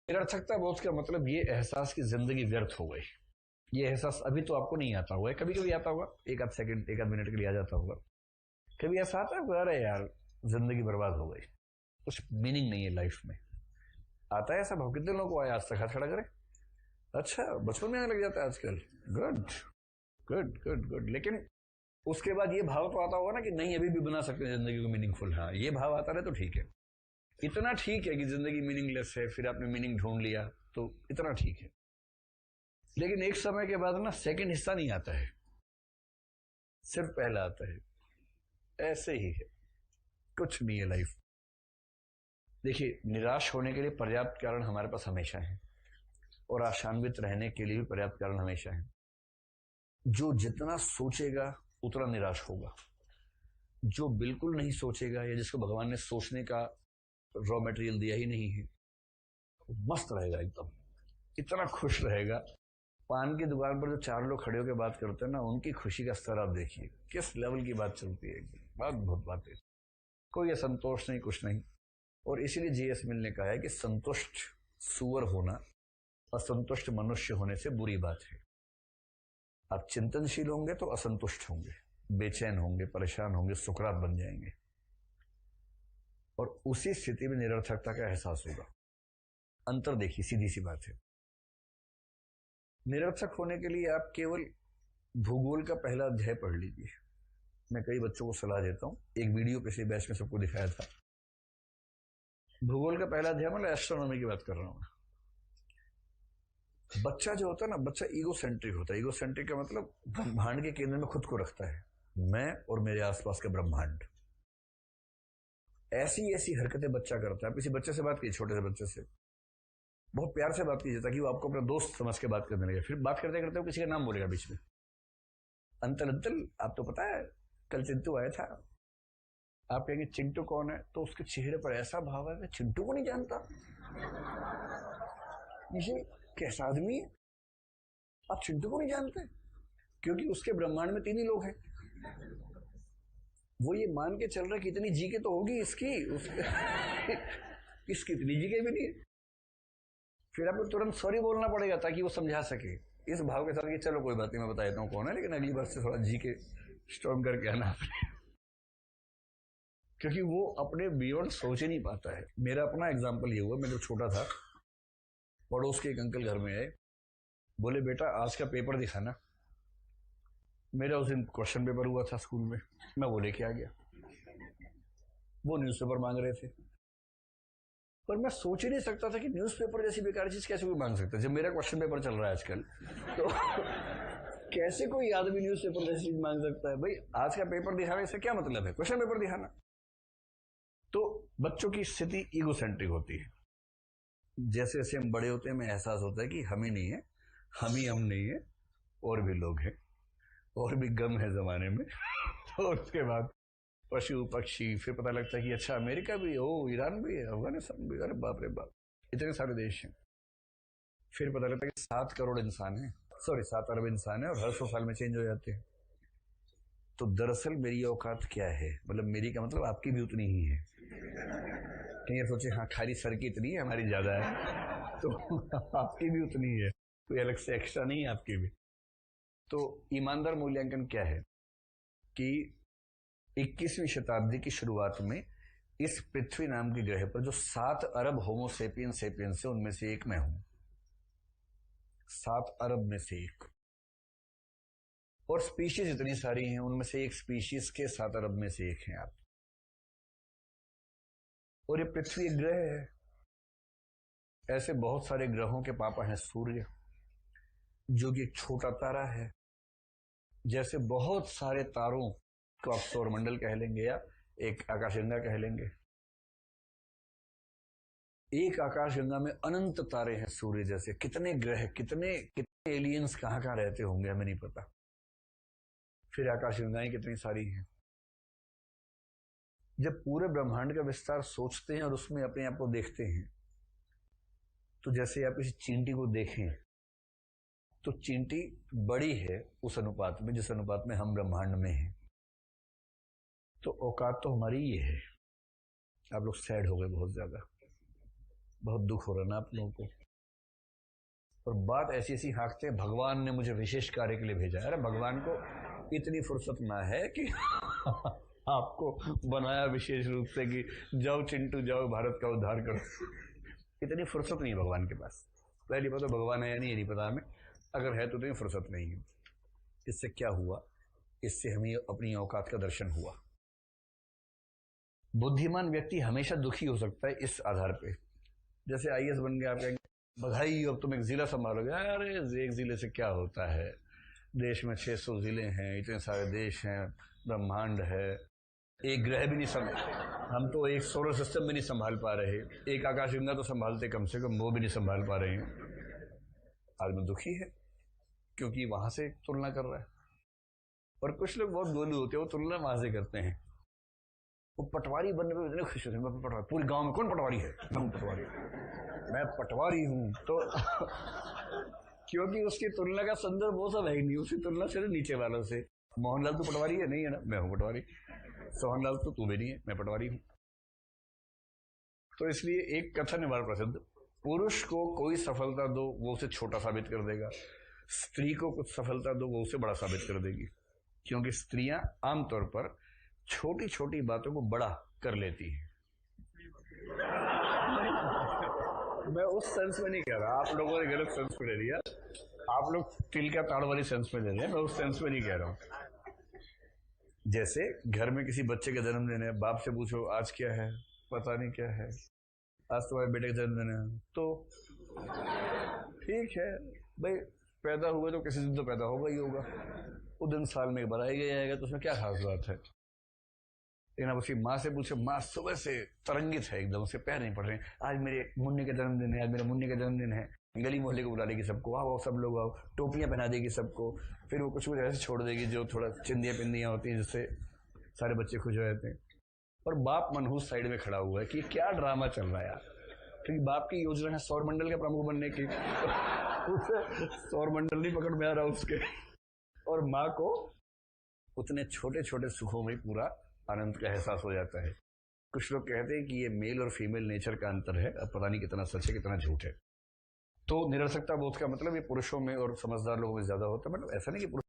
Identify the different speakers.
Speaker 1: निरर्थकता बोध का मतलब ये एहसास की जिंदगी व्यर्थ हो गई। ये एहसास अभी तो आपको नहीं आता हुआ है, कभी कभी आता होगा, एक आध सेकंड एक आध मिनट के लिए आ जाता होगा। कभी ऐसा आता है अरे यार जिंदगी बर्बाद हो गई, कुछ मीनिंग नहीं है लाइफ में। आता है ऐसा भाव? कितने लोगों को आया आज तक? हाथ खड़ा करें। अच्छा, बचपन में आने लग जाता है आजकल। Good good good good. लेकिन उसके बाद ये भाव तो आता होगा ना कि नहीं अभी भी बना सकते हैं जिंदगी को मीनिंगफुल। हाँ, ये भाव आता रहे तो ठीक है। इतना ठीक है कि जिंदगी मीनिंगलेस है, फिर आपने मीनिंग ढूंढ लिया तो इतना ठीक है। लेकिन एक समय के बाद ना सेकंड हिस्सा नहीं आता है, सिर्फ पहला आता है। ऐसे ही है, कुछ नहीं है लाइफ। देखिए, निराश होने के लिए पर्याप्त कारण हमारे पास हमेशा है, और आशान्वित रहने के लिए भी पर्याप्त कारण हमेशा है। जो जितना सोचेगा उतना निराश होगा। जो बिल्कुल नहीं सोचेगा या जिसको भगवान ने सोचने का रॉ मटेरियल दिया ही नहीं है, मस्त रहेगा एकदम, इतना खुश रहेगा। पान की दुकान पर जो चार लोग खड़े होकर बात करते हैं ना, उनकी खुशी का स्तर आप देखिए किस लेवल की बात चलती है। बात बहुत बात है, कोई असंतोष नहीं, कुछ नहीं। और इसीलिए जीएस मिल ने कहा है कि संतुष्ट सुअर होना असंतुष्ट मनुष्य होने से बुरी बात है। आप चिंतनशील होंगे तो असंतुष्ट होंगे, बेचैन होंगे, परेशान होंगे, सुकरात बन जाएंगे, और उसी स्थिति में निरर्थकता का एहसास होगा। अंतर देखिए, सीधी सी बात है। निरर्थक होने के लिए आप केवल भूगोल का पहला अध्याय पढ़ लीजिए। मैं कई बच्चों को सलाह देता हूं, एक वीडियो पिछले बैच में सबको दिखाया था। भूगोल का पहला अध्याय, मतलब एस्ट्रोनॉमी की बात कर रहा हूं। बच्चा जो होता है ना, बच्चा ईगो सेंट्रिक होता है। ईगो सेंट्रिक का मतलब ब्रह्मांड के केंद्र में खुद को रखता है, मैं और मेरे आसपास का ब्रह्मांड। ऐसी ऐसी हरकतें बच्चा करता है। आप किसी बच्चे से बात कीजिए, छोटे से बच्चे से बहुत प्यार से बात कीजिए ताकि वो आपको अपना दोस्त समझ के बात करने लगे। फिर बात करते करते वो किसी का नाम बोलेगा बीच में, अंतल अंतल आप तो पता है कल चिंटू आया था। आप कहेंगे चिंटू कौन है, तो उसके चेहरे पर ऐसा भाव है कि चिंटू को नहीं जानता, ये कैसा आदमी है, आप चिंटू को नहीं जानते। क्योंकि उसके ब्रह्मांड में तीन ही लोग हैं। वो ये मान के चल रहा है कि इतनी जी के तो होगी इसकी, उसके इसकी इतनी जी के भी नहीं। फिर आपको तुरंत सॉरी बोलना पड़ेगा ताकि वो समझा सके, इस भाव के साथ कि चलो कोई बात नहीं, मैं बता देता हूँ कौन है, लेकिन अगली बार से थोड़ा जी के स्ट्रॉन्ग करके आना। क्योंकि वो अपने बियॉन्ड सोच ही नहीं पाता है। मेरा अपना एग्जाम्पल ये हुआ, मैं जब छोटा था, पड़ोस के एक अंकल घर में आए, बोले बेटा आज का पेपर दिखाना। मेरा उस दिन क्वेश्चन पेपर हुआ था स्कूल में, मैं वो लेके आ गया। वो न्यूज़पेपर मांग रहे थे, पर मैं सोच ही नहीं सकता था कि न्यूज़पेपर जैसी बेकार चीज कैसे कोई मांग सकता है जब मेरा क्वेश्चन पेपर चल रहा है आजकल। तो कैसे कोई आदमी न्यूज़पेपर जैसी चीज मांग सकता है? भाई आज का पेपर दिखाने से क्या मतलब है, क्वेश्चन पेपर दिखाना। तो बच्चों की स्थिति ईगोसेंट्रिक होती है। जैसे जैसे हम बड़े होते हैं हमें एहसास होता है कि हम ही नहीं है, हम नहीं है, और भी लोग हैं, और भी गम है जमाने में। तो उसके बाद पशु पक्षी, फिर पता लगता है कि अच्छा अमेरिका भी हो, ईरान भी है, अफगानिस्तान भी, अरे बाप रे बाप इतने सारे देश हैं। फिर पता लगता है कि 7 करोड़ इंसान है, सॉरी 7 अरब इंसान है, और हर 100 साल में चेंज हो जाते हैं। तो दरअसल मेरी औकात क्या है, मतलब मेरी का मतलब आपकी भी उतनी ही है। कहीं ये सोचे हाँ खाली सर की इतनी है, हमारी ज्यादा है, तो आपकी भी उतनी है, कोई अलग से एक्स्ट्रा नहीं है आपकी भी। तो ईमानदार मूल्यांकन क्या है कि 21वीं शताब्दी की शुरुआत में इस पृथ्वी नाम के ग्रह पर जो 7 अरब होमोसेपियन सेपियंस है, उनमें से एक मैं हूं। 7 अरब में से एक, और स्पीशीज इतनी सारी हैं, उनमें से एक स्पीशीज के 7 अरब में से एक हैं आप। और ये पृथ्वी एक ग्रह है। ऐसे बहुत सारे ग्रहों के पापा हैं सूर्य, जो कि एक छोटा तारा है। जैसे बहुत सारे तारों को आप सौरमंडल कह लेंगे या एक आकाशगंगा कह लेंगे। एक आकाशगंगा में अनंत तारे हैं सूर्य जैसे। कितने ग्रह, कितने कितने एलियंस कहां कहां रहते होंगे हमें नहीं पता। फिर आकाशगंगाएं कितनी सारी हैं। जब पूरे ब्रह्मांड का विस्तार सोचते हैं और उसमें अपने आप को देखते हैं, तो जैसे आप इस चींटी को देखें तो चींटी बड़ी है उस अनुपात में जिस अनुपात में हम ब्रह्मांड में हैं। तो औकात तो हमारी ये है। आप लोग सैड हो गए बहुत ज्यादा, बहुत दुख हो रहा ना आप लोगों को। और बात ऐसी ऐसी हाँकते हैं भगवान ने मुझे विशेष कार्य के लिए भेजा है। अरे भगवान को इतनी फुर्सत ना है कि आपको बनाया विशेष रूप से कि जाओ चिंटू जाओ भारत का उद्धार करो। इतनी फुर्सत नहीं है भगवान के पास। पहली बात तो भगवान है या नहीं ये नहीं पता हमें, अगर है तो इतनी फुर्सत नहीं है। इससे क्या हुआ, इससे हमें अपनी औकात का दर्शन हुआ। बुद्धिमान व्यक्ति हमेशा दुखी हो सकता है इस आधार पे, जैसे आईएएस बन गया, आप कहेंगे बधाई अब तुम एक जिला संभालोगे। अरे एक जिले से क्या होता है, देश में 600 जिले हैं, इतने सारे देश हैं, ब्रह्मांड है, एक ग्रह भी नहीं हम तो एक सोलर सिस्टम भी नहीं संभाल पा रहे, एक आकाशगंगा तो संभालते कम से कम, वो भी नहीं संभाल पा रहे हैं। आदमी दुखी है क्योंकि वहां से तुलना कर रहा है। और कुछ लोग बहुत गोलू होते हैं, वो तुलना वहां से करते हैं। वो पटवारी बनने में इतने खुश होते हैं, पटवारी, पूरे गांव में कौन पटवारी है, मैं पटवारी हूं। तो क्योंकि उसकी तुलना का संदर्भ वो सब है ही नहीं, उसकी तुलना सिर्फ नीचे वालों से। मोहनलाल तो पटवारी है, नहीं है ना, मैं हूं पटवारी। सोहनलाल तो तू भी नहीं है, मैं पटवारी हूं। तो इसलिए एक कथन है बड़ा प्रसिद्ध, पुरुष को कोई सफलता दो वो उसे छोटा साबित कर देगा, स्त्री को कुछ सफलता दो वो उसे बड़ा साबित कर देगी। क्योंकि स्त्रियां आमतौर पर छोटी छोटी बातों को बड़ा कर लेती हैं। मैं उस सेंस में नहीं कह रहा, आप लोगों ने गलत सेंस में ले लिया, आप लोग तिल का ताड़ वाली सेंस में ले रहे हैं, मैं उस सेंस में नहीं कह रहा हूं। जैसे घर में किसी बच्चे का जन्मदिन है, बाप से पूछो आज क्या है, पता नहीं क्या है, आज तुम्हारे बेटे का जन्मदिन है, तो ठीक है भाई, पैदा हुए तो किसी दिन तो पैदा होगा ही होगा, वो दिन साल में एक बार आएगा ही आएगा, तो उसमें क्या खास बात है। लेकिन अब उसकी माँ से पूछो, माँ सुबह से तरंगित है एकदम, उसके पैर नहीं पड़ रहे, आज मेरे मुन्ने का जन्मदिन है, आज मेरे मुन्ने का जन्मदिन है, गली मोहल्ले को बुला लेगी सबको, आओ सब लोग आओ, टोपियां पहना देगी सबको, फिर वो कुछ कुछ ऐसे छोड़ देगी जो थोड़ा चिंदियां पिंदियां होती हैं जिससे सारे बच्चे खुश हो जाते हैं। और बाप मनहूस साइड में खड़ा हुआ है कि क्या ड्रामा चल रहा है यार, क्योंकि बाप की योजना है सौर मंडल के प्रमुख बनने की, उसे सौर मंडल नहीं पकड़ में आ रहा उसके, और माँ को उतने छोटे छोटे सुखों में पूरा आनंद का एहसास हो जाता है। कुछ लोग कहते हैं कि ये मेल और फीमेल नेचर का अंतर है, अब पता नहीं कितना सच है कितना झूठ है। तो निरर्थकता बोध का मतलब ये पुरुषों में और समझदार लोगों में ज्यादा होता है, मतलब ऐसा नहीं कि